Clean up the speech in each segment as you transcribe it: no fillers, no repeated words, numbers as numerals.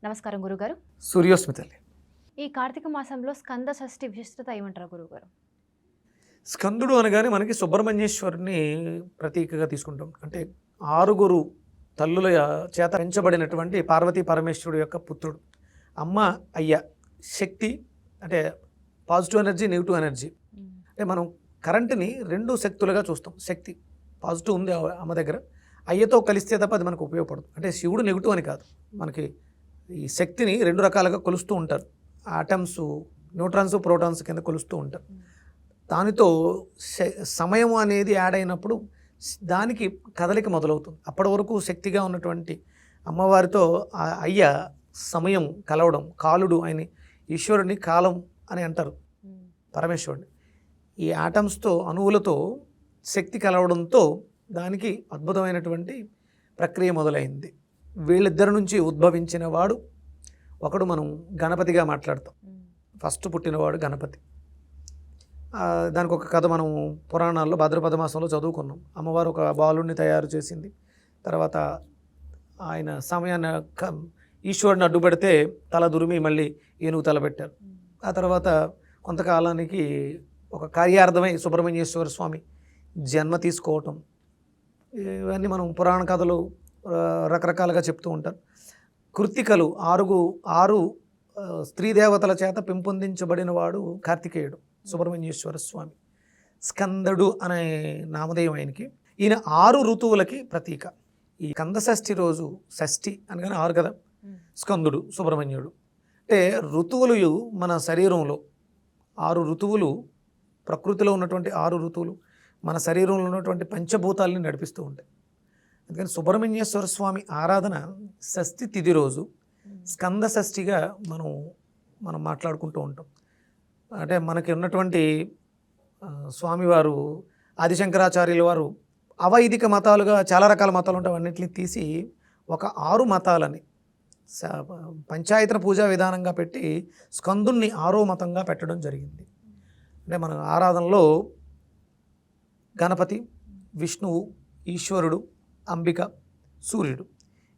నమస్కారం గురుగారు. సూర్యోస్మి తల్లి. ఈ కార్తీక మాసంలో స్కంద షష్ఠి విశిష్టత ఏమంటారు గురుగారు? స్కందుడు అనగానే మనకి సుబ్రహ్మణ్యేశ్వరుని ప్రతీకగా తీసుకుంటాం. అంటే 6 తల్లుల చేత పెంచబడినటువంటి పార్వతీ పరమేశ్వరుడు యొక్క పుత్రుడు. అమ్మ, అయ్య, శక్తి అంటే పాజిటివ్ ఎనర్జీ, నెగిటివ్ ఎనర్జీ. అంటే మనం కరెంటుని 2 శక్తులుగా చూస్తాం. శక్తి పాజిటివ్ ఉంది అమ్మ దగ్గర, అయ్యతో కలిస్తే తప్ప అది మనకు ఉపయోగపడదు. అంటే శివుడు నెగిటివ్ అని కాదు, మనకి ఈ శక్తిని 2 రకాలుగా కొలుస్తూ ఉంటారు. ఆటమ్స్, న్యూట్రాన్స్, ప్రోటాన్స్ కింద కొలుస్తూ ఉంటారు. దానితో సమయం అనేది యాడ్ అయినప్పుడు దానికి కదలిక మొదలవుతుంది. అప్పటి వరకు శక్తిగా ఉన్నటువంటి అమ్మవారితో అయ్య సమయం కలవడం, కాలుడు ఆయన ఈశ్వరుని కాలం అని అంటారు పరమేశ్వరుడిని. ఈ ఆటమ్స్తో, అణువులతో శక్తి కలవడంతో దానికి అద్భుతమైనటువంటి ప్రక్రియ మొదలైంది. వీళ్ళిద్దరి నుంచి ఉద్భవించిన వాడు ఒకడు మనం గణపతిగా మాట్లాడతాం. ఫస్ట్ పుట్టినవాడు గణపతి. దానికి ఒక కథ మనం పురాణాల్లో భాద్రపద మాసంలో చదువుకున్నాం. అమ్మవారు ఒక బాలుడిని తయారు చేసింది. తర్వాత ఆయన సమయాన్ని ఈశ్వరుని అడ్డుపెడితే తల దురిమి మళ్ళీ ఏనుగు తల పెట్టారు. ఆ తర్వాత కొంతకాలానికి ఒక కార్యార్థమై సుబ్రహ్మణ్యేశ్వర స్వామి జన్మ తీసుకోవటం, ఇవన్నీ మనం పురాణ కథలు రకరకాలుగా చెప్తూ ఉంటారు. కృత్తికలు 6 స్త్రీ దేవతల చేత పెంపొందించబడిన వాడు కార్తికేయుడు, సుబ్రహ్మణ్యేశ్వర స్వామి. స్కందడు అనే నామధేయం ఆయనకి. ఈయన 6 ఋతువులకి ప్రతీక. ఈ కంద షష్ఠి రోజు, షష్ఠి అనగానే 6 కదా, స్కందుడు, సుబ్రహ్మణ్యుడు. అంటే ఋతువులు మన శరీరంలో 6 ఋతువులు, ప్రకృతిలో ఉన్నటువంటి 6 ఋతువులు మన శరీరంలో ఉన్నటువంటి పంచభూతాలని నడిపిస్తూ ఉంటాయి. అందుకని సుబ్రహ్మణ్యేశ్వర స్వామి ఆరాధన షష్ఠి తిథి రోజు స్కంద షష్ఠిగా మనం మాట్లాడుకుంటూ ఉంటాం. అంటే మనకి ఉన్నటువంటి స్వామివారు ఆదిశంకరాచార్యుల వారు అవైదిక మతాలుగా చాలా రకాల మతాలు ఉంటాయి, అన్నింటినీ తీసి ఒక 6 మతాలని పంచాయతన పూజా విధానంగా పెట్టి స్కందుణ్ణి 6వ మతంగా పెట్టడం జరిగింది. అంటే మన ఆరాధనలో గణపతి, విష్ణువు, ఈశ్వరుడు, అంబిక, సూర్యుడు,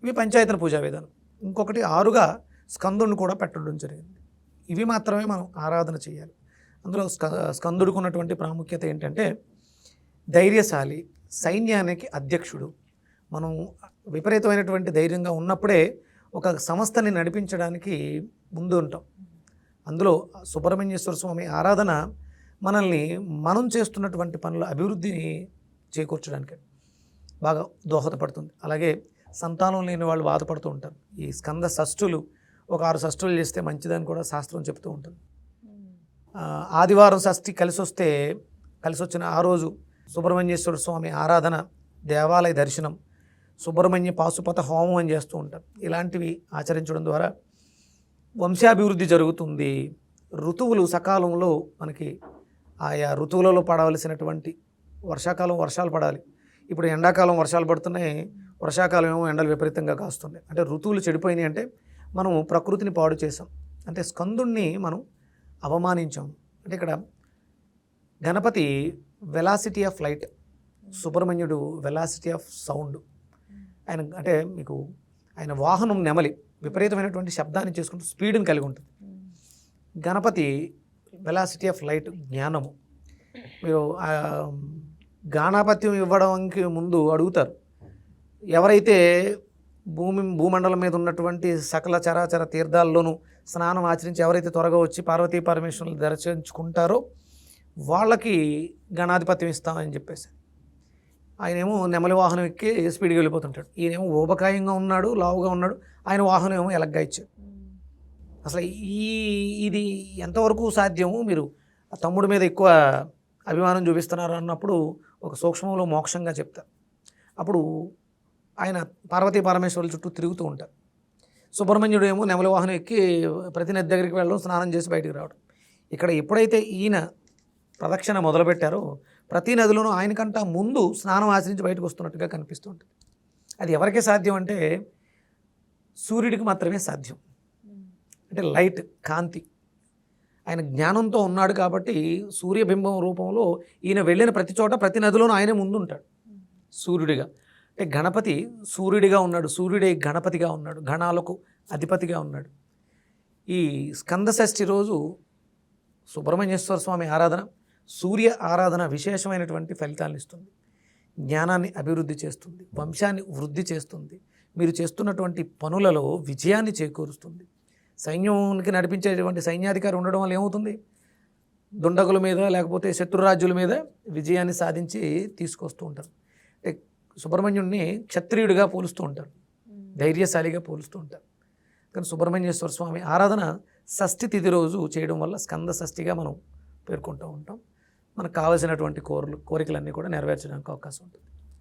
ఇవి పంచాయతన పూజా విధానం. ఇంకొకటి 6గా స్కందుని కూడా పెట్టడం జరిగింది. ఇవి మాత్రమే మనం ఆరాధన చేయాలి. అందులో స్కందుడికి ఉన్నటువంటి ప్రాముఖ్యత ఏంటంటే ధైర్యశాలి, సైన్యానికి అధ్యక్షుడు. మనం విపరీతమైనటువంటి ధైర్యంగా ఉన్నప్పుడే ఒక సంస్థని నడిపించడానికి ముందు ఉంటాం. అందులో సుబ్రహ్మణ్యేశ్వర స్వామి ఆరాధన మనల్ని మనం చేస్తున్నటువంటి పనుల అభివృద్ధిని చేకూర్చడానికి బాగా దోహదపడుతుంది. అలాగే సంతానం లేని వాళ్ళు బాధపడుతూ ఉంటారు. ఈ స్కంద షష్ఠులు ఒక 6 షష్ఠులు చేస్తే మంచిదని కూడా శాస్త్రం చెప్తూ ఉంటుంది. ఆదివారం షష్ఠి కలిసి వచ్చిన ఆ రోజు సుబ్రహ్మణ్యేశ్వర స్వామి ఆరాధన, దేవాలయ దర్శనం, సుబ్రహ్మణ్య పాశుపత హోమం అని చేస్తూ ఉంటారు. ఇలాంటివి ఆచరించడం ద్వారా వంశాభివృద్ధి జరుగుతుంది. ఋతువులు సకాలంలో మనకి ఆయా ఋతువులలో పడవలసినటువంటి వర్షాకాలం వర్షాలు పడాలి. ఇప్పుడు ఎండాకాలం వర్షాలు పడుతున్నాయి, వర్షాకాలం ఏమో ఎండలు విపరీతంగా కాస్తున్నాయి. అంటే ఋతువులు చెడిపోయినాయి, అంటే మనం ప్రకృతిని పాడు చేసాం, అంటే స్కందుణ్ణి మనం అవమానించాం. అంటే ఇక్కడ గణపతి వెలాసిటీ ఆఫ్ లైట్, సుబ్రహ్మణ్యుడు వెలాసిటీ ఆఫ్ సౌండ్. ఆయన అంటే మీకు ఆయన వాహనం నెమలి, విపరీతమైనటువంటి శబ్దాన్ని చేసుకుంటూ స్పీడ్ని కలిగి ఉంటుంది. గణపతి వెలాసిటీ ఆఫ్ లైట్, జ్ఞానము. మీరు గాణాపత్యం ఇవ్వడానికి ముందు అడుగుతారు, ఎవరైతే భూమండలం మీద ఉన్నటువంటి సకల చరాచర తీర్థాల్లోనూ స్నానం ఆచరించి ఎవరైతే త్వరగా వచ్చి పార్వతీ పరమేశ్వరులు దర్శించుకుంటారో వాళ్ళకి గణాధిపత్యం ఇస్తామని చెప్పేసి. ఆయనేమో నెమలి వాహనం ఎక్కి స్పీడ్గా వెళ్ళిపోతుంటాడు. ఈయనేమో ఊబకాయంగా ఉన్నాడు, లావుగా ఉన్నాడు, ఆయన వాహనం ఏమో ఎలగ్గా ఇచ్చాడు. అసలు ఇది ఎంతవరకు సాధ్యము? మీరు ఆ తమ్ముడి మీద ఎక్కువ అభిమానం చూపిస్తున్నారు అన్నప్పుడు ఒక సూక్ష్మంలో మోక్షంగా చెప్తారు. అప్పుడు ఆయన పార్వతీ పరమేశ్వరుల చుట్టూ తిరుగుతూ ఉంటారు. సుబ్రహ్మణ్యుడు ఏమో నెమలి వాహనం ఎక్కి ప్రతి నది దగ్గరికి వెళ్ళడం, స్నానం చేసి బయటికి రావడం. ఇక్కడ ఎప్పుడైతే ఈయన ప్రదక్షిణ మొదలుపెట్టారో ప్రతి నదిలోనూ ఆయనకంటా ముందు స్నానం ఆచరించి బయటకు వస్తున్నట్టుగా కనిపిస్తుంటుంది. అది ఎవరికి సాధ్యం అంటే సూర్యుడికి మాత్రమే సాధ్యం. అంటే లైట్, కాంతి, ఆయన జ్ఞానంతో ఉన్నాడు కాబట్టి సూర్యబింబం రూపంలో ఈయన వెళ్ళిన ప్రతి చోట ప్రతి నదిలోనూ ఆయనే ముందుంటాడు సూర్యుడిగా. అంటే గణపతి సూర్యుడిగా ఉన్నాడు, సూర్యుడే గణపతిగా ఉన్నాడు, గణాలకు అధిపతిగా ఉన్నాడు. ఈ స్కంద షష్ఠి రోజు సుబ్రహ్మణ్యేశ్వర స్వామి ఆరాధన, సూర్య ఆరాధన విశేషమైనటువంటి ఫలితాలను ఇస్తుంది. జ్ఞానాన్ని అభివృద్ధి చేస్తుంది, వంశాన్ని వృద్ధి చేస్తుంది, మీరు చేస్తున్నటువంటి పనులలో విజయాన్ని చేకూరుస్తుంది. సైన్యానికి నడిపించేటువంటి సైన్యాధికారి ఉండడం వల్ల ఏమవుతుంది? దుండగుల మీద లేకపోతే శత్రురాజ్యుల మీద విజయాన్ని సాధించి తీసుకొస్తూ ఉంటారు. అంటే సుబ్రహ్మణ్యుడిని క్షత్రియుడిగా పోలుస్తూ ఉంటారు, ధైర్యశాలిగా పోలుస్తూ ఉంటారు. కానీ సుబ్రహ్మణ్యేశ్వర స్వామి ఆరాధన షష్ఠి తిథి రోజు చేయడం వల్ల స్కంద షష్ఠిగా మనం పేర్కొంటూ ఉంటాం. మనకు కావలసినటువంటి కోరికలన్నీ కూడా నెరవేర్చడానికి అవకాశం ఉంటుంది.